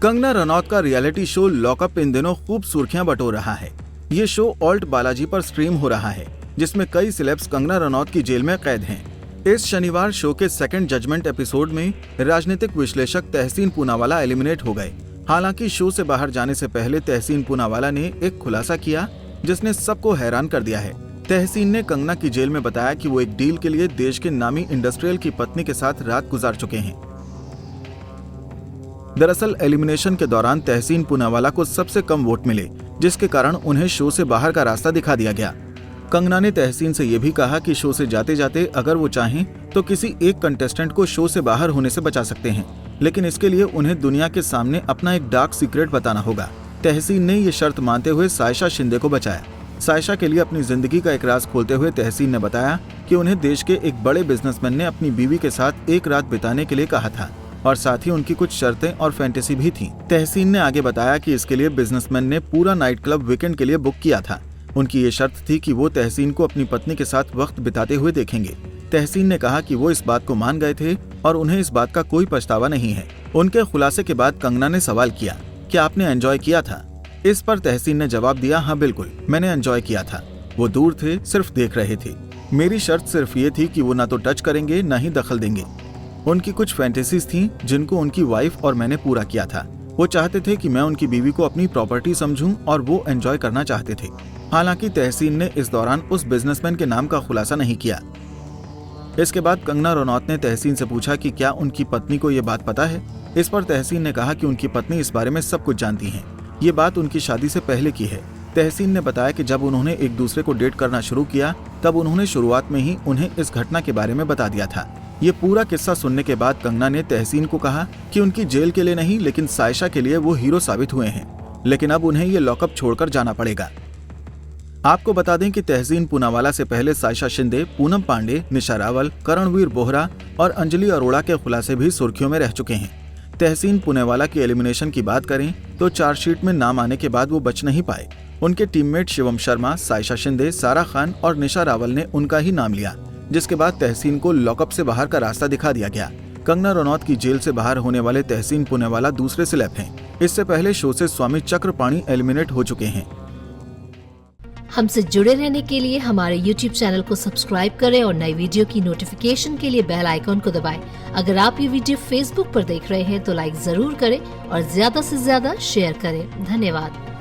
कंगना रनौत का reality show lockup इन दिनों खूब सुर्खियां बटोर रहा है। ये शो ऑल्ट बालाजी पर स्ट्रीम हो रहा है, जिसमें कई सेलेब्स कंगना रनौत की जेल में कैद हैं। इस शनिवार शो के सेकंड जजमेंट एपिसोड में राजनीतिक विश्लेषक तहसीन पूनावाला एलिमिनेट हो गए। हालांकि शो से बाहर जाने से पहले तहसीन पूनावाला ने एक खुलासा किया जिसने सबको हैरान कर दिया है। तहसीन ने कंगना की जेल में बताया कि वो एक डील के लिए देश के नामी इंडस्ट्रियल की पत्नी के साथ रात गुजार चुके हैं। दरअसल एलिमिनेशन के दौरान तहसीन पूनावाला को सबसे कम वोट मिले, जिसके कारण उन्हें शो से बाहर का रास्ता दिखा दिया गया। कंगना ने तहसीन से यह भी कहा कि शो से जाते जाते अगर वो चाहें तो किसी एक कंटेस्टेंट को शो से बाहर होने से बचा सकते हैं, लेकिन इसके लिए उन्हें दुनिया के सामने अपना एक डार्क सीक्रेट बताना होगा। तहसीन ने ये शर्त मानते हुए सायशा शिंदे को बचाया। सायशा के लिए अपनी जिंदगी का एक राज खोलते हुए तहसीन ने बताया कि उन्हें देश के एक बड़े बिजनेसमैन ने अपनी बीवी के साथ एक रात बिताने के लिए कहा था और साथ ही उनकी कुछ शर्तें और फैंटेसी भी थी। तहसीन ने आगे बताया कि इसके लिए बिजनेसमैन ने पूरा नाइट क्लब वीकेंड के लिए बुक किया था। उनकी ये शर्त थी कि वो तहसीन को अपनी पत्नी के साथ वक्त बिताते हुए देखेंगे। तहसीन ने कहा कि वो इस बात को मान गए थे और उन्हें इस बात का कोई पछतावा नहीं है। उनके खुलासे के बाद कंगना ने सवाल किया कि आपने एंजॉय किया था? इस पर तहसीन ने जवाब दिया, हाँ बिल्कुल, मैंने एंजॉय किया था। वो दूर थे, सिर्फ देख रहे थे। मेरी शर्त सिर्फ ये थी कि वो ना तो टच करेंगे न ही दखल देंगे। उनकी कुछ फैंटेसीज थीं जिनको उनकी वाइफ और मैंने पूरा किया था। वो चाहते थे कि मैं उनकी बीवी को अपनी प्रॉपर्टी समझूं और वो एंजॉय करना चाहते थे। हालांकि तहसीन ने इस दौरान उस बिजनेसमैन के नाम का खुलासा नहीं किया। इसके बाद कंगना रनौत ने तहसीन से पूछा कि क्या उनकी पत्नी को ये बात पता है। इस पर तहसीन ने कहा कि उनकी पत्नी इस बारे में सब कुछ जानती है। ये बात उनकी शादी से पहले की है। तहसीन ने बताया कि जब उन्होंने एक दूसरे को डेट करना शुरू किया तब उन्होंने शुरुआत में ही उन्हें इस घटना के बारे में बता दिया था। ये पूरा किस्सा सुनने के बाद कंगना ने तहसीन को कहा कि उनकी जेल के लिए नहीं लेकिन सायशा के लिए वो हीरो साबित हुए हैं, लेकिन अब उन्हें ये लॉकअप छोड़कर जाना पड़ेगा। आपको बता दें कि तहसीन पूनावाला से पहले सायशा शिंदे, पूनम पांडे, निशा रावल, करणवीर बोहरा और अंजलि अरोड़ा के खुलासे भी सुर्खियों में रह चुके हैं। तहसीन पूनावाला की एलिमिनेशन की बात करें तो चार्जशीट में नाम आने के बाद वो बच नहीं पाए। उनके टीममेट शिवम शर्मा, सायशा शिंदे, सारा खान और निशा रावल ने उनका ही नाम लिया, जिसके बाद तहसीन को लॉकअप से बाहर का रास्ता दिखा दिया गया। कंगना रनौत की जेल से बाहर होने वाले तहसीन पूनावाला दूसरे सेलेब हैं। इससे पहले शो से स्वामी चक्रपाणी एलिमिनेट हो चुके हैं। हमसे जुड़े रहने के लिए हमारे YouTube चैनल को सब्सक्राइब करें और नई वीडियो की नोटिफिकेशन के लिए बेल आइकॉन को दबाएं। अगर आप ये वीडियो Facebook पर देख रहे हैं तो लाइक जरूर करें और ज्यादा से ज्यादा शेयर करें। धन्यवाद।